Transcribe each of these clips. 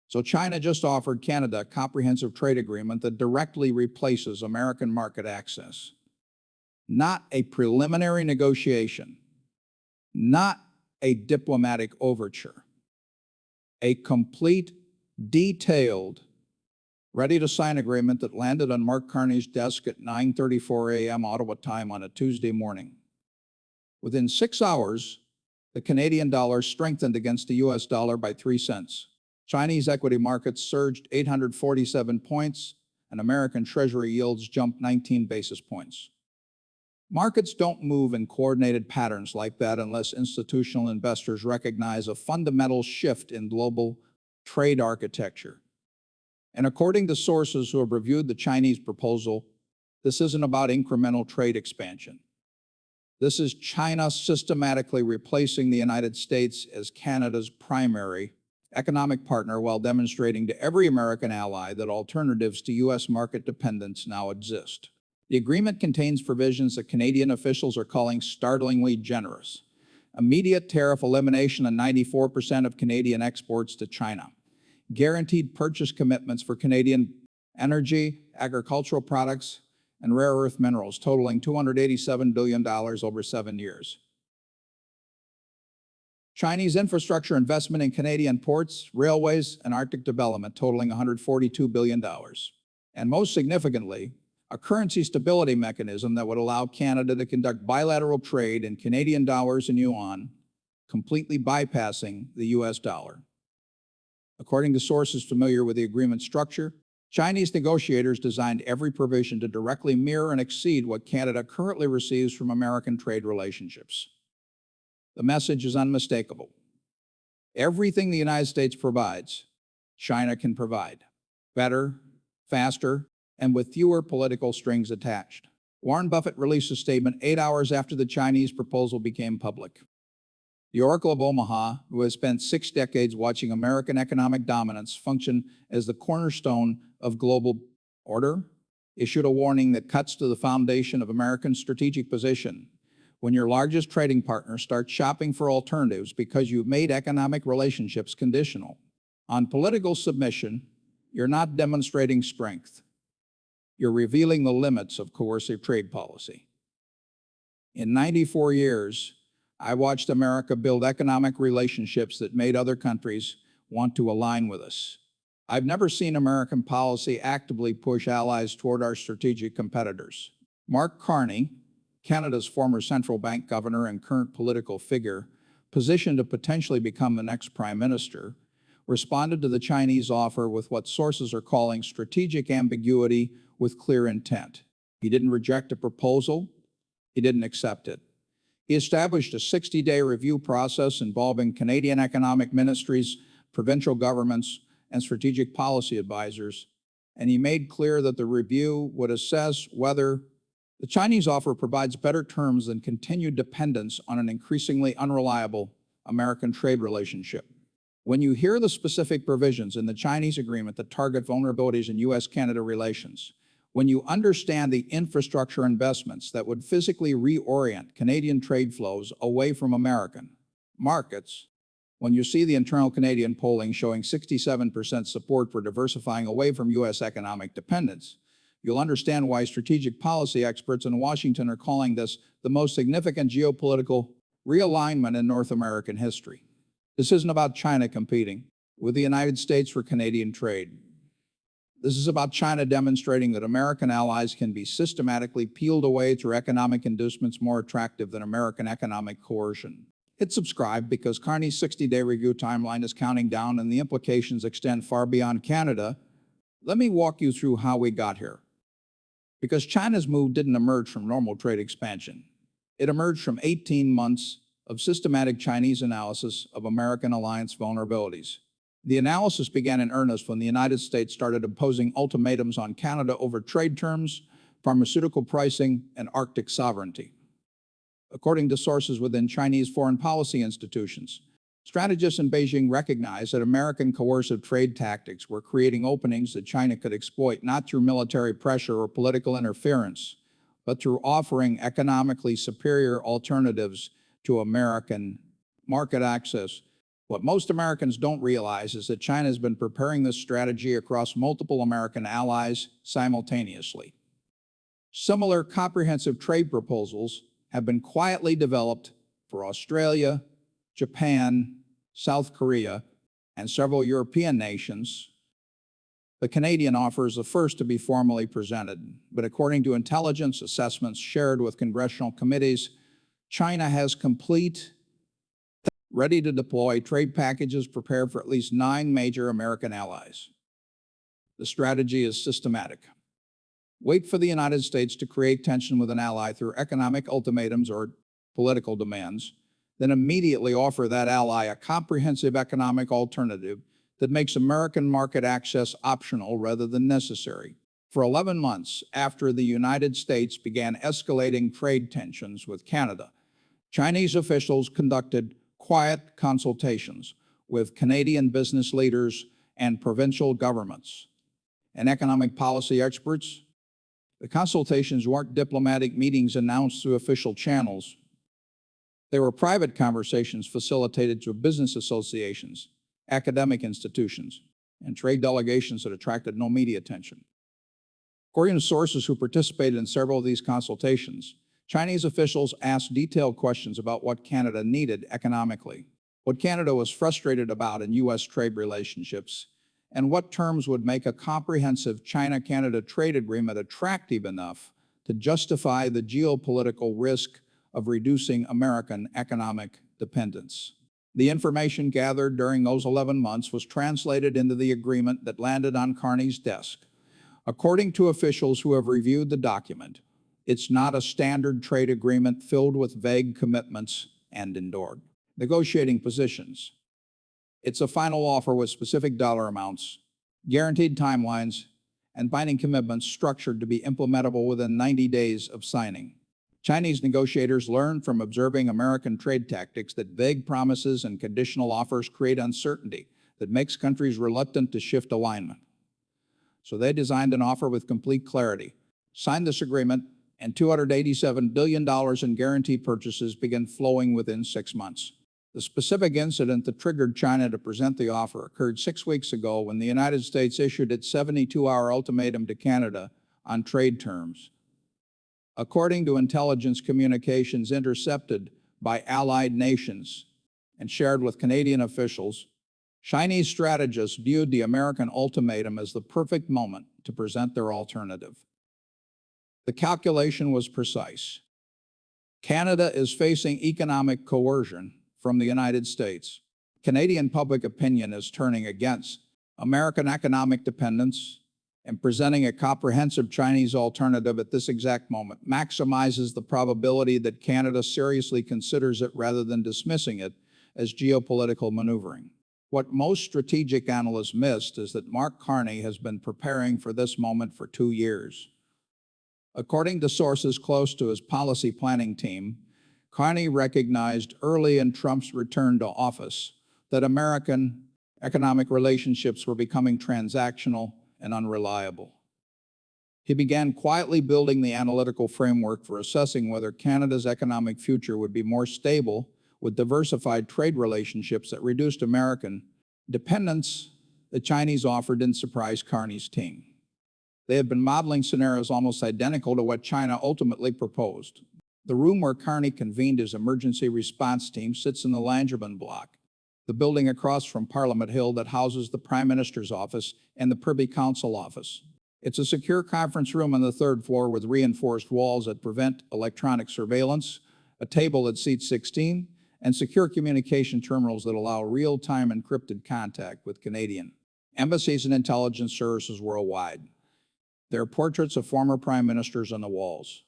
So China just offered Canada a comprehensive trade agreement that directly replaces American market access. Not a preliminary negotiation, not a diplomatic overture. A complete, detailed, ready-to-sign agreement that landed on Mark Carney's desk at 9:34 a.m. Ottawa time on a Tuesday morning. Within 6 hours, the Canadian dollar strengthened against the US dollar by 3 cents. Chinese equity markets surged 847 points, and American Treasury yields jumped 19 basis points. Markets don't move in coordinated patterns like that unless institutional investors recognize a fundamental shift in global trade architecture. And according to sources who have reviewed the Chinese proposal, this isn't about incremental trade expansion. This is China systematically replacing the United States as Canada's primary economic partner while demonstrating to every American ally that alternatives to US market dependence now exist. The agreement contains provisions that Canadian officials are calling startlingly generous. Immediate tariff elimination on 94% of Canadian exports to China. Guaranteed purchase commitments for Canadian energy, agricultural products, and rare earth minerals totaling $287 billion over 7 years. Chinese infrastructure investment in Canadian ports, railways, and Arctic development totaling $142 billion. And most significantly, a currency stability mechanism that would allow Canada to conduct bilateral trade in Canadian dollars and yuan, completely bypassing the US dollar. According to sources familiar with the agreement structure, Chinese negotiators designed every provision to directly mirror and exceed what Canada currently receives from American trade relationships. The message is unmistakable. Everything the United States provides, China can provide. Better, faster, and with fewer political strings attached. Warren Buffett released a statement 8 hours after the Chinese proposal became public. The Oracle of Omaha, who has spent 6 decades watching American economic dominance function as the cornerstone of global order, issued a warning that cuts to the foundation of American strategic position. When your largest trading partner starts shopping for alternatives because you've made economic relationships conditional on political submission, you're not demonstrating strength. You're revealing the limits of coercive trade policy. In 94 years, I watched America build economic relationships that made other countries want to align with us. I've never seen American policy actively push allies toward our strategic competitors. Mark Carney, Canada's former central bank governor and current political figure, positioned to potentially become the next prime minister, responded to the Chinese offer with what sources are calling strategic ambiguity with clear intent. He didn't reject a proposal, he didn't accept it. He established a 60-day review process involving Canadian economic ministries, provincial governments, and strategic policy advisors, and he made clear that the review would assess whether the Chinese offer provides better terms than continued dependence on an increasingly unreliable American trade relationship. When you hear the specific provisions in the Chinese agreement that target vulnerabilities in US-Canada relations, when you understand the infrastructure investments that would physically reorient Canadian trade flows away from American markets, when you see the internal Canadian polling showing 67% support for diversifying away from US economic dependence, you'll understand why strategic policy experts in Washington are calling this the most significant geopolitical realignment in North American history. This isn't about China competing with the United States for Canadian trade. This is about China demonstrating that American allies can be systematically peeled away through economic inducements more attractive than American economic coercion. Hit subscribe because Carney's 60-day review timeline is counting down and the implications extend far beyond Canada. Let me walk you through how we got here. Because China's move didn't emerge from normal trade expansion. It emerged from 18 months of systematic Chinese analysis of American alliance vulnerabilities. The analysis began in earnest when the United States started imposing ultimatums on Canada over trade terms, pharmaceutical pricing, and Arctic sovereignty. According to sources within Chinese foreign policy institutions, strategists in Beijing recognized that American coercive trade tactics were creating openings that China could exploit not through military pressure or political interference, but through offering economically superior alternatives to American market access What most Americans don't realize is that China has been preparing this strategy across multiple American allies simultaneously. Similar comprehensive trade proposals have been quietly developed for Australia, Japan, South Korea, and several European nations. The Canadian offer is the first to be formally presented, but according to intelligence assessments shared with congressional committees, China has complete, ready-to-deploy trade packages prepared for at least 9 major American allies. The strategy is systematic. Wait for the United States to create tension with an ally through economic ultimatums or political demands, then immediately offer that ally a comprehensive economic alternative that makes American market access optional rather than necessary. For 11 months after the United States began escalating trade tensions with Canada, Chinese officials conducted quiet consultations with Canadian business leaders and provincial governments and economic policy experts. The consultations weren't diplomatic meetings announced through official channels. They were private conversations facilitated through business associations, academic institutions, and trade delegations that attracted no media attention. According to sources who participated in several of these consultations, Chinese officials asked detailed questions about what Canada needed economically, what Canada was frustrated about in U.S. trade relationships, and what terms would make a comprehensive China-Canada trade agreement attractive enough to justify the geopolitical risk of reducing American economic dependence. The information gathered during those 11 months was translated into the agreement that landed on Carney's desk. According to officials who have reviewed the document, it's not a standard trade agreement filled with vague commitments and endured negotiating positions. It's a final offer with specific dollar amounts, guaranteed timelines, and binding commitments structured to be implementable within 90 days of signing. Chinese negotiators learned from observing American trade tactics that vague promises and conditional offers create uncertainty that makes countries reluctant to shift alignment. So they designed an offer with complete clarity, signed this agreement, and $287 billion in guaranteed purchases began flowing within 6 months. The specific incident that triggered China to present the offer occurred 6 weeks ago when the United States issued its 72-hour ultimatum to Canada on trade terms. According to intelligence communications intercepted by allied nations and shared with Canadian officials, Chinese strategists viewed the American ultimatum as the perfect moment to present their alternative. The calculation was precise. Canada is facing economic coercion from the United States. Canadian public opinion is turning against American economic dependence, and presenting a comprehensive Chinese alternative at this exact moment maximizes the probability that Canada seriously considers it rather than dismissing it as geopolitical maneuvering. What most strategic analysts missed is that Mark Carney has been preparing for this moment for 2 years. According to sources close to his policy planning team, Carney recognized early in Trump's return to office that American economic relationships were becoming transactional and unreliable. He began quietly building the analytical framework for assessing whether Canada's economic future would be more stable with diversified trade relationships that reduced American dependence. The Chinese offer didn't surprise Carney's team. They had been modeling scenarios almost identical to what China ultimately proposed. The room where Carney convened his emergency response team sits in the Langerman block, the building across from Parliament Hill that houses the Prime Minister's office and the Privy Council office. It's a secure conference room on the 3rd floor with reinforced walls that prevent electronic surveillance, a table that seats 16, and secure communication terminals that allow real-time encrypted contact with Canadian embassies and intelligence services worldwide. There are portraits of former prime ministers on the walls,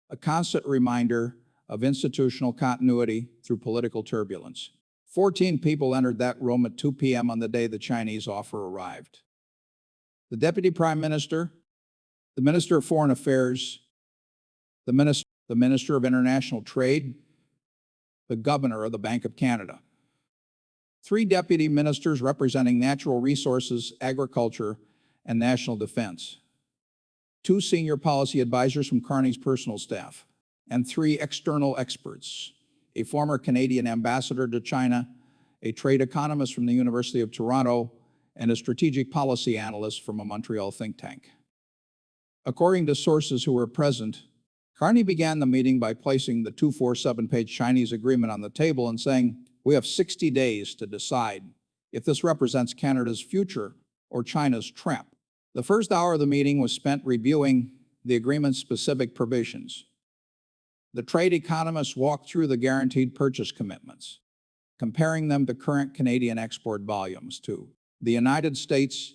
a constant reminder of institutional continuity through political turbulence. 14 people entered that room at 2 p.m. on the day the Chinese offer arrived. The Deputy Prime Minister, the Minister of Foreign Affairs, the Minister of International Trade, the Governor of the Bank of Canada. 3 deputy ministers representing natural resources, agriculture, and national defense. 2 senior policy advisors from Carney's personal staff, and 3 external experts, a former Canadian ambassador to China a trade economist from the University of Toronto, and a strategic policy analyst from a Montreal think tank. According to sources who were present, Carney began the meeting by placing the 247-page Chinese agreement on the table and saying, "We have 60 days to decide if this represents Canada's future or China's trap." The first hour of the meeting was spent reviewing the agreement's specific provisions. The trade economists walked through the guaranteed purchase commitments, comparing them to current Canadian export volumes. To the United States,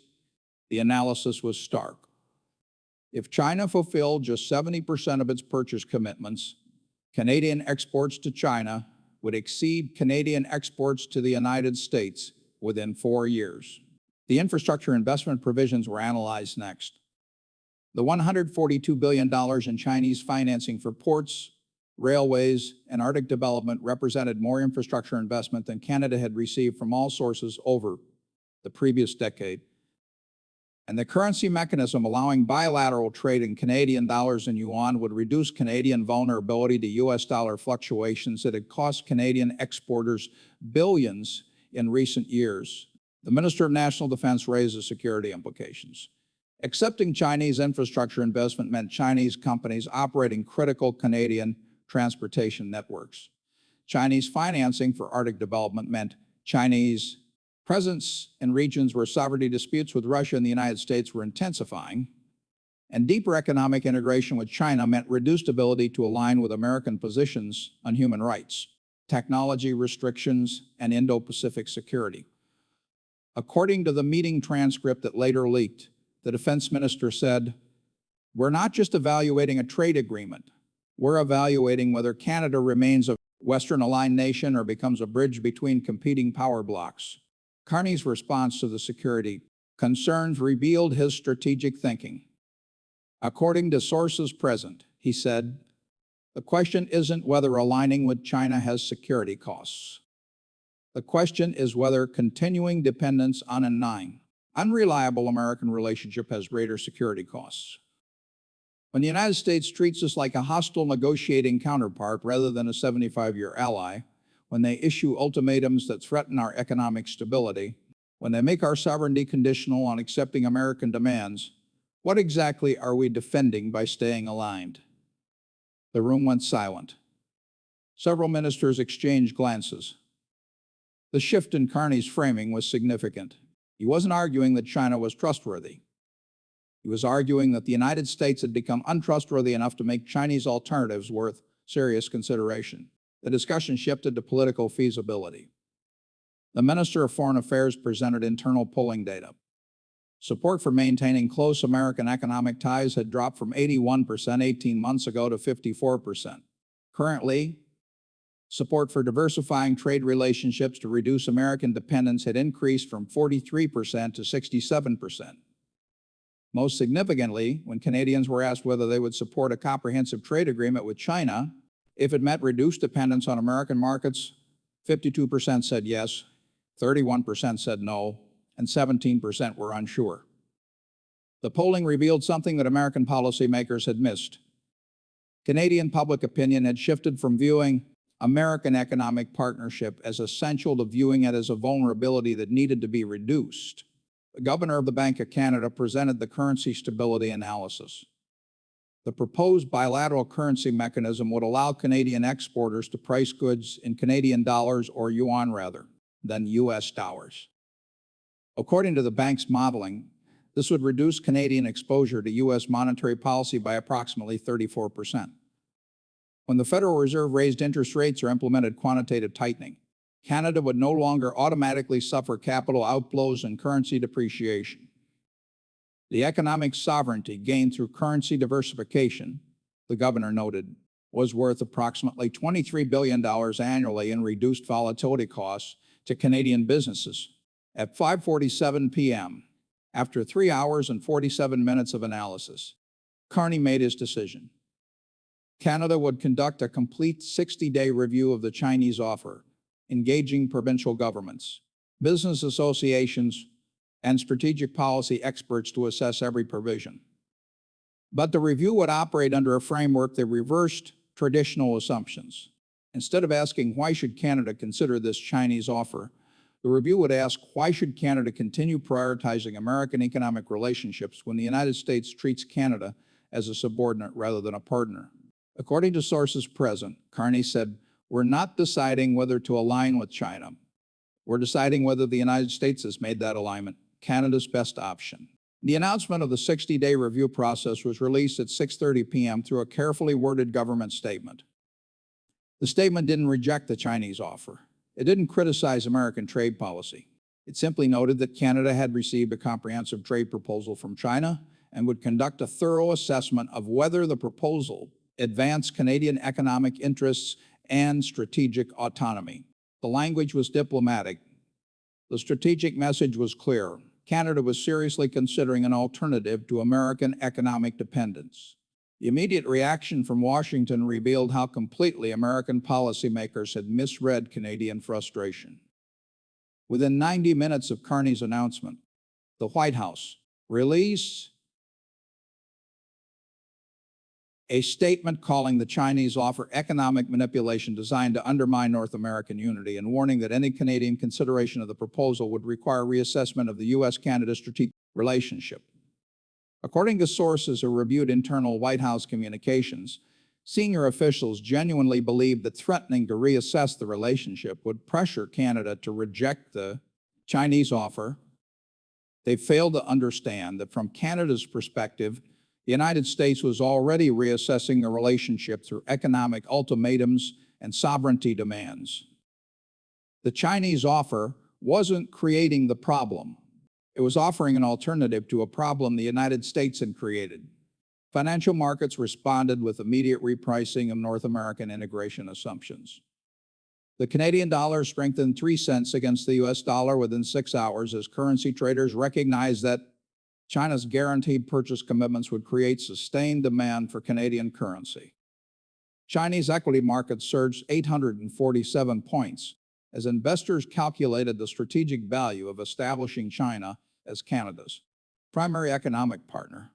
the analysis was stark. If China fulfilled just 70% of its purchase commitments, Canadian exports to China would exceed Canadian exports to the United States within 4 years. The infrastructure investment provisions were analyzed next. The $142 billion in Chinese financing for ports, railways, and Arctic development represented more infrastructure investment than Canada had received from all sources over the previous decade. And the currency mechanism allowing bilateral trade in Canadian dollars and yuan would reduce Canadian vulnerability to US dollar fluctuations that had cost Canadian exporters billions in recent years. The Minister of National Defense raised the security implications. Accepting Chinese infrastructure investment meant Chinese companies operating critical Canadian transportation networks. Chinese financing for Arctic development meant Chinese presence in regions where sovereignty disputes with Russia and the United States were intensifying, and deeper economic integration with China meant reduced ability to align with American positions on human rights, technology restrictions, and Indo-Pacific security. According to the meeting transcript that later leaked, the defense minister said, "We're not just evaluating a trade agreement, we're evaluating whether Canada remains a Western-aligned nation or becomes a bridge between competing power blocks." Carney's response to the security concerns revealed his strategic thinking. According to sources present, he said, "The question isn't whether aligning with China has security costs. The question is whether continuing dependence on an unreliable American relationship has greater security costs. When the United States treats us like a hostile negotiating counterpart rather than a 75-year ally, when they issue ultimatums that threaten our economic stability, when they make our sovereignty conditional on accepting American demands, what exactly are we defending by staying aligned?" The room went silent. Several ministers exchanged glances. The shift in Carney's framing was significant. He wasn't arguing that China was trustworthy. He was arguing that the United States had become untrustworthy enough to make Chinese alternatives worth serious consideration. The discussion shifted to political feasibility. The Minister of Foreign Affairs presented internal polling data. Support for maintaining close American economic ties had dropped from 81% 18 months ago to 54%. Currently, support for diversifying trade relationships to reduce American dependence had increased from 43% to 67%. Most significantly, when Canadians were asked whether they would support a comprehensive trade agreement with China if it meant reduced dependence on American markets, 52% said yes, 31% said no, and 17% were unsure. The polling revealed something that American policymakers had missed. Canadian public opinion had shifted from viewing American economic partnership as essential to viewing it as a vulnerability that needed to be reduced. The governor of the Bank of Canada presented the currency stability analysis. The proposed bilateral currency mechanism would allow Canadian exporters to price goods in Canadian dollars or yuan rather than US dollars. According to the bank's modeling, this would reduce Canadian exposure to US monetary policy by approximately 34%. When the Federal Reserve raised interest rates or implemented quantitative tightening, Canada would no longer automatically suffer capital outflows and currency depreciation. The economic sovereignty gained through currency diversification, the governor noted, was worth approximately $23 billion annually in reduced volatility costs to Canadian businesses. At 5:47 p.m., after 3 hours and 47 minutes of analysis, Carney made his decision. Canada would conduct a complete 60-day review of the Chinese offer, engaging provincial governments, business associations, and strategic policy experts to assess every provision. But the review would operate under a framework that reversed traditional assumptions. Instead of asking why should Canada consider this Chinese offer, The review would ask, why should Canada continue prioritizing American economic relationships when the United States treats Canada as a subordinate rather than a partner? According to sources present, Carney said, "We're not deciding whether to align with China. We're deciding whether the United States has made that alignment Canada's best option." The announcement of the 60-day review process was released at 6:30 p.m. through a carefully worded government statement. The statement didn't reject the Chinese offer. It didn't criticize American trade policy. It simply noted that Canada had received a comprehensive trade proposal from China and would conduct a thorough assessment of whether the proposal advanced Canadian economic interests and strategic autonomy. The language was diplomatic. The strategic message was clear. Canada was seriously considering an alternative to American economic dependence. The immediate reaction from Washington revealed how completely American policymakers had misread Canadian frustration. Within 90 minutes of Carney's announcement, the White House released a statement calling the Chinese offer economic manipulation designed to undermine North American unity and warning that any Canadian consideration of the proposal would require reassessment of the U.S.-Canada strategic relationship. According to sources who reviewed internal White House communications, senior officials genuinely believed that threatening to reassess the relationship would pressure Canada to reject the Chinese offer. They failed to understand that from Canada's perspective, the United States was already reassessing the relationship through economic ultimatums and sovereignty demands. The Chinese offer wasn't creating the problem. It was offering an alternative to a problem the United States had created. Financial markets responded with immediate repricing of North American integration assumptions. The Canadian dollar strengthened 3 cents against the US dollar within 6 hours as currency traders recognized that China's guaranteed purchase commitments would create sustained demand for Canadian currency. Chinese equity markets surged 847 points as investors calculated the strategic value of establishing China as Canada's primary economic partner.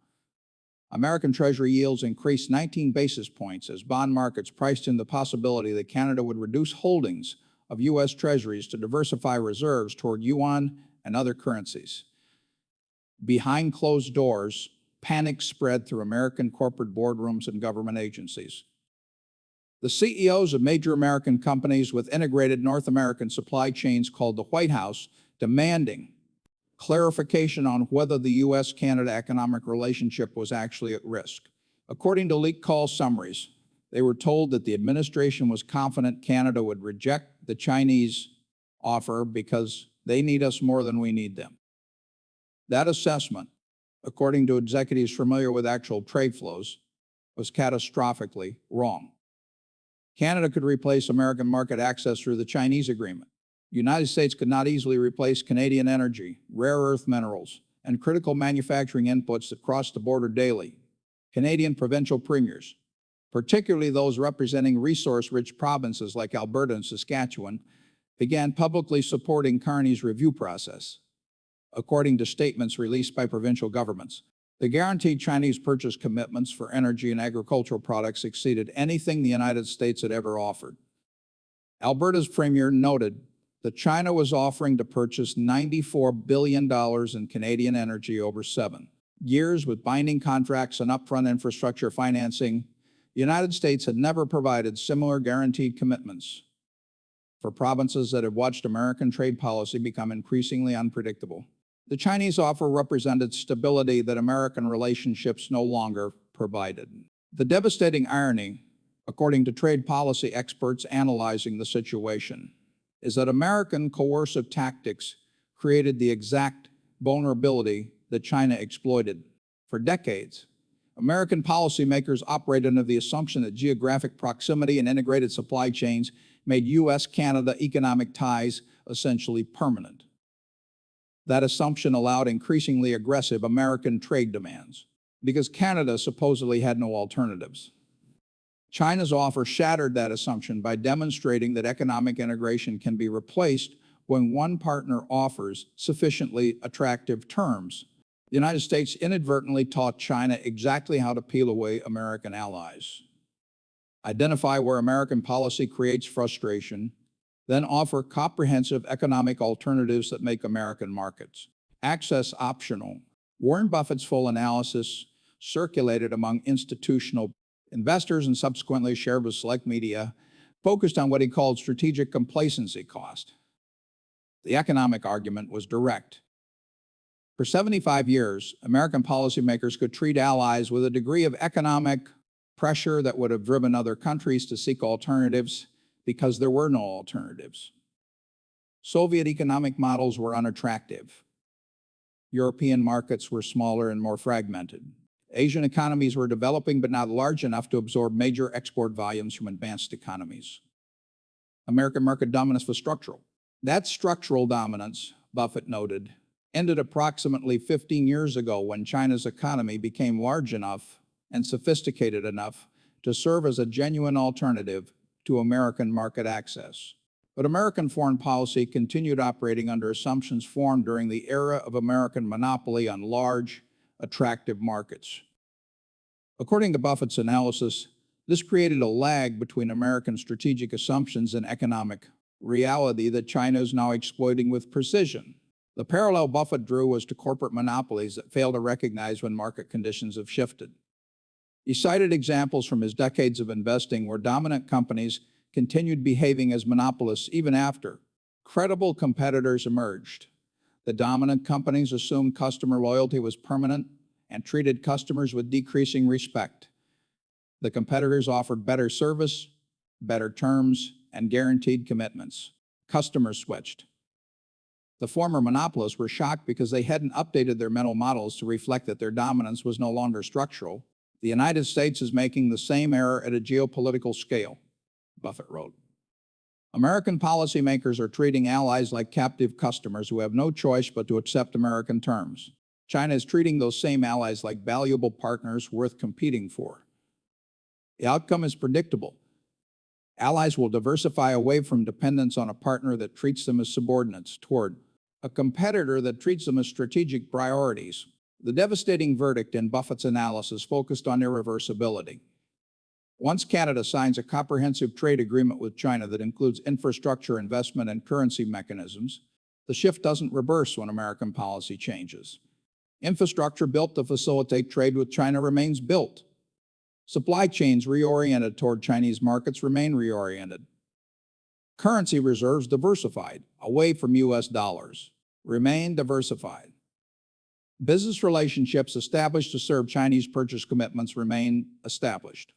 American Treasury yields increased 19 basis points as bond markets priced in the possibility that Canada would reduce holdings of U.S. Treasuries to diversify reserves toward yuan and other currencies. Behind closed doors, panic spread through American corporate boardrooms and government agencies. The CEOs of major American companies with integrated North American supply chains called the White House, demanding clarification on whether the U.S.-Canada economic relationship was actually at risk. According to leaked call summaries, they were told that the administration was confident Canada would reject the Chinese offer because they need us more than we need them. That assessment, according to executives familiar with actual trade flows, was catastrophically wrong. Canada could replace American market access through the Chinese agreement. The United States could not easily replace Canadian energy, rare earth minerals, and critical manufacturing inputs that cross the border daily. Canadian provincial premiers, particularly those representing resource-rich provinces like Alberta and Saskatchewan, began publicly supporting Carney's review process. According to statements released by provincial governments, the guaranteed Chinese purchase commitments for energy and agricultural products exceeded anything the United States had ever offered. Alberta's premier noted that China was offering to purchase $94 billion in Canadian energy over 7 years with binding contracts and upfront infrastructure financing. The United States had never provided similar guaranteed commitments for provinces that had watched American trade policy become increasingly unpredictable. The Chinese offer represented stability that American relationships no longer provided. The devastating irony, according to trade policy experts analyzing the situation, is that American coercive tactics created the exact vulnerability that China exploited. For decades, American policymakers operated under the assumption that geographic proximity and integrated supply chains made U.S.-Canada economic ties essentially permanent. That assumption allowed increasingly aggressive American trade demands because Canada supposedly had no alternatives. China's offer shattered that assumption by demonstrating that economic integration can be replaced when one partner offers sufficiently attractive terms. The United States inadvertently taught China exactly how to peel away American allies, identify where American policy creates frustration, Then offer comprehensive economic alternatives that make American markets access optional. Warren Buffett's full analysis circulated among institutional investors and subsequently shared with select media, focused on what he called strategic complacency cost. The economic argument was direct. For 75 years, American policymakers could treat allies with a degree of economic pressure that would have driven other countries to seek alternatives because there were no alternatives. Soviet economic models were unattractive. European markets were smaller and more fragmented. Asian economies were developing but not large enough to absorb major export volumes from advanced economies. American market dominance was structural. That structural dominance, Buffett noted, ended approximately 15 years ago when China's economy became large enough and sophisticated enough to serve as a genuine alternative to American market access. But American foreign policy continued operating under assumptions formed during the era of American monopoly on large, attractive markets. According to Buffett's analysis, this created a lag between American strategic assumptions and economic reality that China is now exploiting with precision. The parallel Buffett drew was to corporate monopolies that fail to recognize when market conditions have shifted. He cited examples from his decades of investing where dominant companies continued behaving as monopolists even after credible competitors emerged. The dominant companies assumed customer loyalty was permanent and treated customers with decreasing respect. The competitors offered better service, better terms, and guaranteed commitments. Customers switched. The former monopolists were shocked because they hadn't updated their mental models to reflect that their dominance was no longer structural. The United States is making the same error at a geopolitical scale, Buffett wrote. American policymakers are treating allies like captive customers who have no choice but to accept American terms. China is treating those same allies like valuable partners worth competing for. The outcome is predictable. Allies will diversify away from dependence on a partner that treats them as subordinates toward a competitor that treats them as strategic priorities. The devastating verdict in Buffett's analysis focused on irreversibility. Once Canada signs a comprehensive trade agreement with China that includes infrastructure, investment, and currency mechanisms, the shift doesn't reverse when American policy changes. Infrastructure built to facilitate trade with China remains built. Supply chains reoriented toward Chinese markets remain reoriented. Currency reserves diversified away from US dollars remain diversified. Business relationships established to serve Chinese purchase commitments remain established.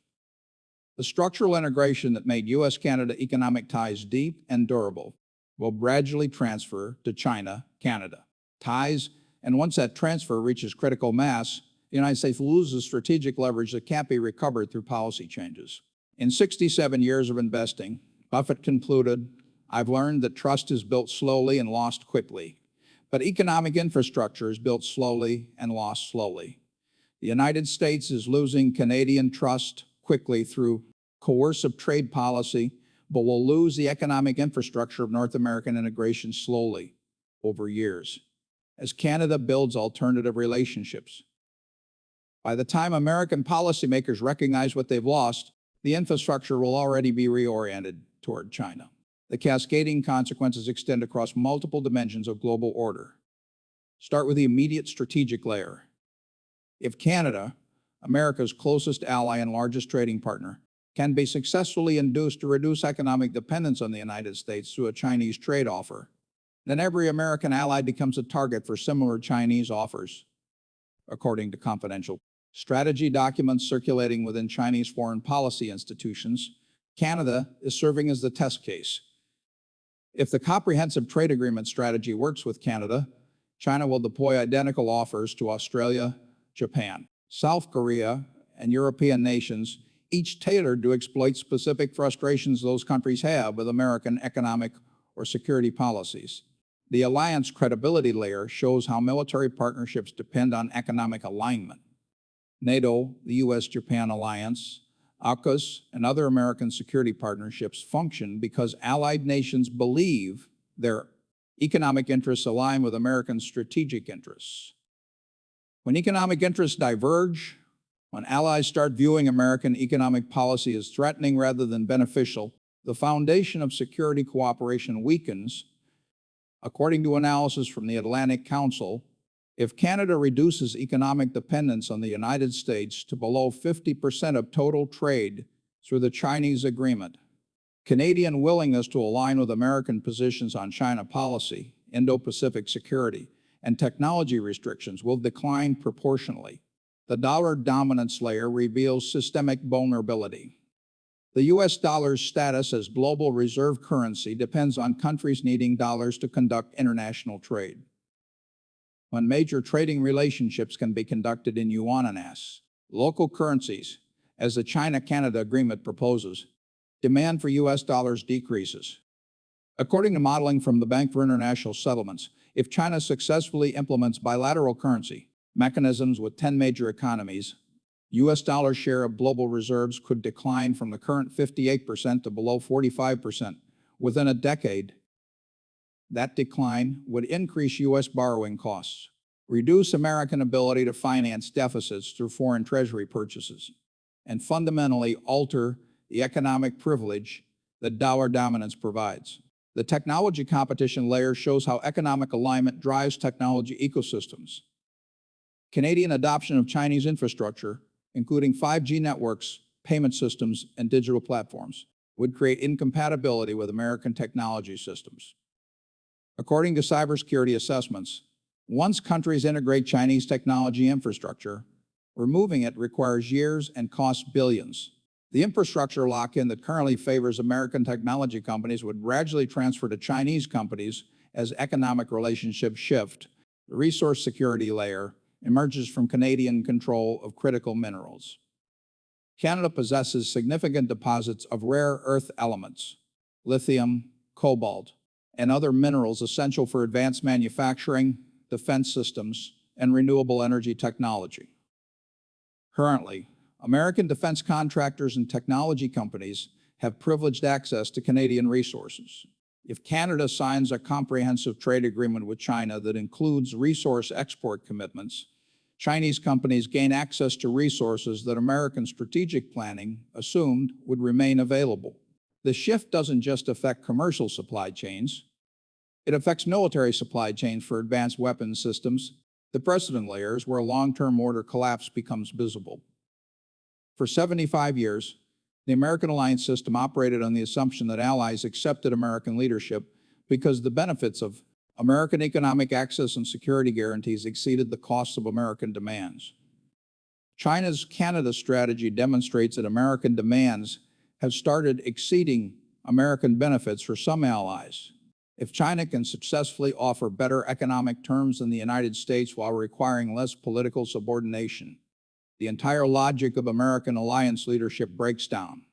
The structural integration that made US-Canada economic ties deep and durable will gradually transfer to China-Canada ties, and once that transfer reaches critical mass, the United States loses strategic leverage that can't be recovered through policy changes. In 67 years of investing, Buffett concluded, "I've learned that trust is built slowly and lost quickly, but economic infrastructure is built slowly and lost slowly. The United States is losing Canadian trust quickly through coercive trade policy, but will lose the economic infrastructure of North American integration slowly over years as Canada builds alternative relationships. By the time American policymakers recognize what they've lost, the infrastructure will already be reoriented toward China." The cascading consequences extend across multiple dimensions of global order. Start with the immediate strategic layer. If Canada, America's closest ally and largest trading partner, can be successfully induced to reduce economic dependence on the United States through a Chinese trade offer, then every American ally becomes a target for similar Chinese offers, according to confidential strategy documents circulating within Chinese foreign policy institutions. Canada is serving as the test case. If the comprehensive trade agreement strategy works with Canada, China will deploy identical offers to Australia, Japan, South Korea, and European nations, each tailored to exploit specific frustrations those countries have with American economic or security policies. The alliance credibility layer shows how military partnerships depend on economic alignment. NATO, the US-Japan alliance, AUKUS, and other American security partnerships function because allied nations believe their economic interests align with American strategic interests. When economic interests diverge, when allies start viewing American economic policy as threatening rather than beneficial, The foundation of security cooperation weakens. According to analysis from the Atlantic Council, if Canada reduces economic dependence on the United States to below 50% of total trade through the Chinese agreement, Canadian willingness to align with American positions on China policy, Indo-Pacific security, and technology restrictions will decline proportionally. The dollar dominance layer reveals systemic vulnerability. The US dollar's status as global reserve currency depends on countries needing dollars to conduct international trade. When major trading relationships can be conducted in yuan and local currencies, as the China-Canada agreement proposes, demand for US dollars decreases. According to modeling from the Bank for International Settlements, if China successfully implements bilateral currency mechanisms with 10 major economies, US dollar share of global reserves could decline from the current 58% to below 45% within a decade. That decline would increase US borrowing costs, reduce American ability to finance deficits through foreign treasury purchases, and fundamentally alter the economic privilege that dollar dominance provides. The technology competition layer shows how economic alignment drives technology ecosystems. Canadian adoption of Chinese infrastructure, including 5G networks, payment systems, and digital platforms, would create incompatibility with American technology systems. According to cybersecurity assessments, once countries integrate Chinese technology infrastructure, removing it requires years and costs billions. The infrastructure lock-in that currently favors American technology companies would gradually transfer to Chinese companies as economic relationships shift. The resource security layer emerges from Canadian control of critical minerals. Canada possesses significant deposits of rare earth elements, lithium, cobalt, and other minerals essential for advanced manufacturing, defense systems, and renewable energy technology. Currently, American defense contractors and technology companies have privileged access to Canadian resources. If Canada signs a comprehensive trade agreement with China that includes resource export commitments, Chinese companies gain access to resources that American strategic planning assumed would remain available. The shift doesn't just affect commercial supply chains. It affects military supply chains for advanced weapons systems, the precedent layers where long-term order collapse becomes visible. For 75 years, the American alliance system operated on the assumption that allies accepted American leadership because the benefits of American economic access and security guarantees exceeded the costs of American demands. China's Canada strategy demonstrates that American demands have started exceeding American benefits for some allies. If China can successfully offer better economic terms than the United States while requiring less political subordination, the entire logic of American alliance leadership breaks down.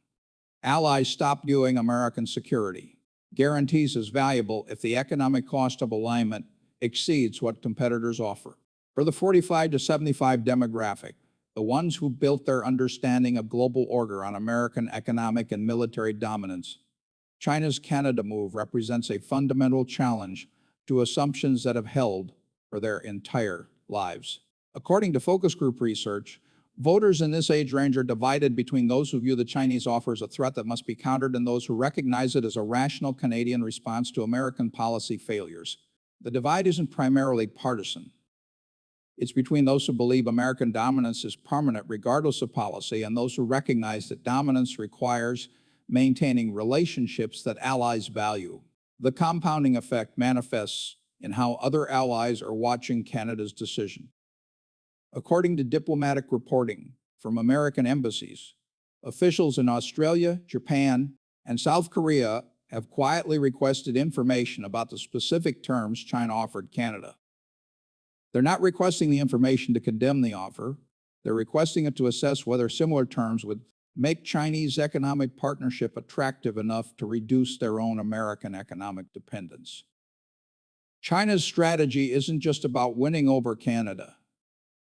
Allies stop viewing American security guarantees as valuable if the economic cost of alignment exceeds what competitors offer. For the 45 to 75 demographic, the ones who built their understanding of global order on American economic and military dominance, China's Canada move represents a fundamental challenge to assumptions that have held for their entire lives. According to focus group research, voters in this age range are divided between those who view the Chinese offer as a threat that must be countered and those who recognize it as a rational Canadian response to American policy failures. The divide isn't primarily partisan. It's between those who believe American dominance is permanent regardless of policy and those who recognize that dominance requires maintaining relationships that allies value. The compounding effect manifests in how other allies are watching Canada's decision. According to diplomatic reporting from American embassies, officials in Australia, Japan, and South Korea have quietly requested information about the specific terms China offered Canada. They're not requesting the information to condemn the offer. They're requesting it to assess whether similar terms would make Chinese economic partnership attractive enough to reduce their own American economic dependence. China's strategy isn't just about winning over Canada.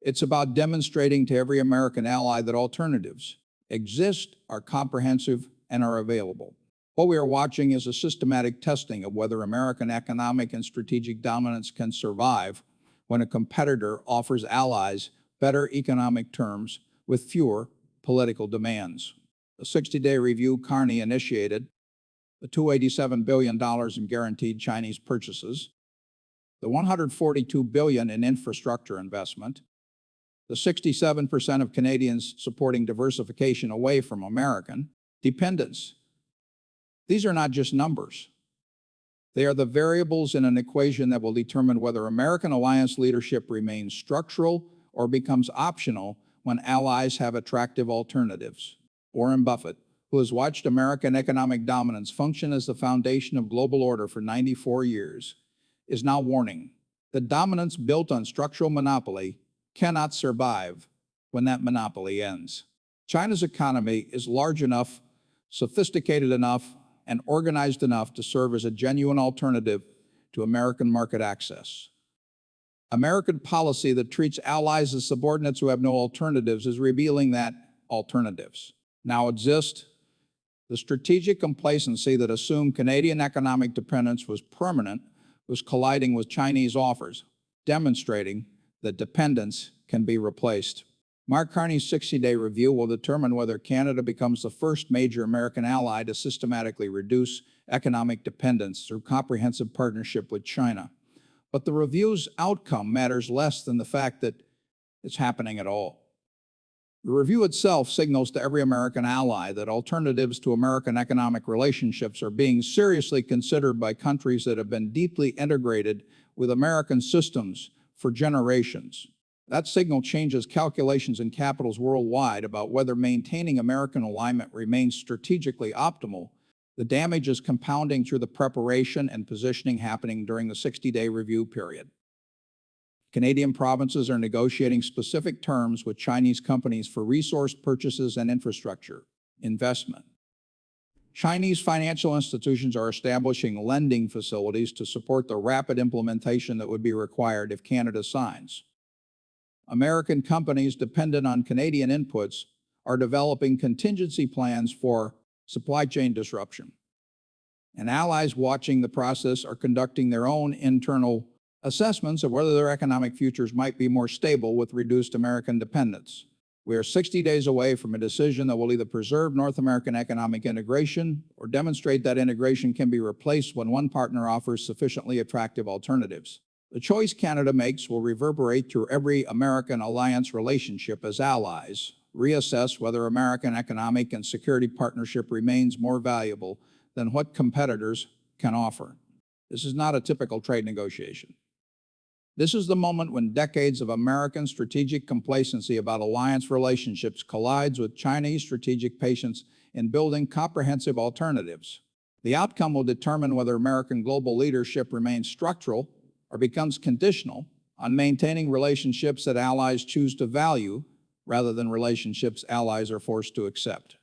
It's about demonstrating to every American ally that alternatives exist, are comprehensive, and are available. What we are watching is a systematic testing of whether American economic and strategic dominance can survive when a competitor offers allies better economic terms with fewer political demands. The 60-day review Carney initiated the $287 billion in guaranteed Chinese purchases, the $142 billion in infrastructure investment, the 67% of Canadians supporting diversification away from American dependence. These are not just numbers. They are the variables in an equation that will determine whether American alliance leadership remains structural or becomes optional when allies have attractive alternatives. Warren Buffett, who has watched American economic dominance function as the foundation of global order for 94 years, is now warning that dominance built on structural monopoly cannot survive when that monopoly ends. China's economy is large enough, sophisticated enough, and organized enough to serve as a genuine alternative to American market access. American policy that treats allies as subordinates who have no alternatives is revealing that alternatives now exist. The strategic complacency that assumed Canadian economic dependence was permanent was colliding with Chinese offers, demonstrating that dependence can be replaced. Mark Carney's 60-day review will determine whether Canada becomes the first major American ally to systematically reduce economic dependence through comprehensive partnership with China. But the review's outcome matters less than the fact that it's happening at all. The review itself signals to every American ally that alternatives to American economic relationships are being seriously considered by countries that have been deeply integrated with American systems for generations. That signal changes calculations in capitals worldwide about whether maintaining American alignment remains strategically optimal. The damage is compounding through the preparation and positioning happening during the 60-day review period. Canadian provinces are negotiating specific terms with Chinese companies for resource purchases and infrastructure investment. Chinese financial institutions are establishing lending facilities to support the rapid implementation that would be required if Canada signs. American companies dependent on Canadian inputs are developing contingency plans for supply chain disruption. And allies watching the process are conducting their own internal assessments of whether their economic futures might be more stable with reduced American dependence. We are 60 days away from a decision that will either preserve North American economic integration or demonstrate that integration can be replaced when one partner offers sufficiently attractive alternatives. The choice Canada makes will reverberate through every American alliance relationship as allies reassess whether American economic and security partnership remains more valuable than what competitors can offer. This is not a typical trade negotiation. This is the moment when decades of American strategic complacency about alliance relationships collides with Chinese strategic patience in building comprehensive alternatives. The outcome will determine whether American global leadership remains structural or becomes conditional on maintaining relationships that allies choose to value rather than relationships allies are forced to accept.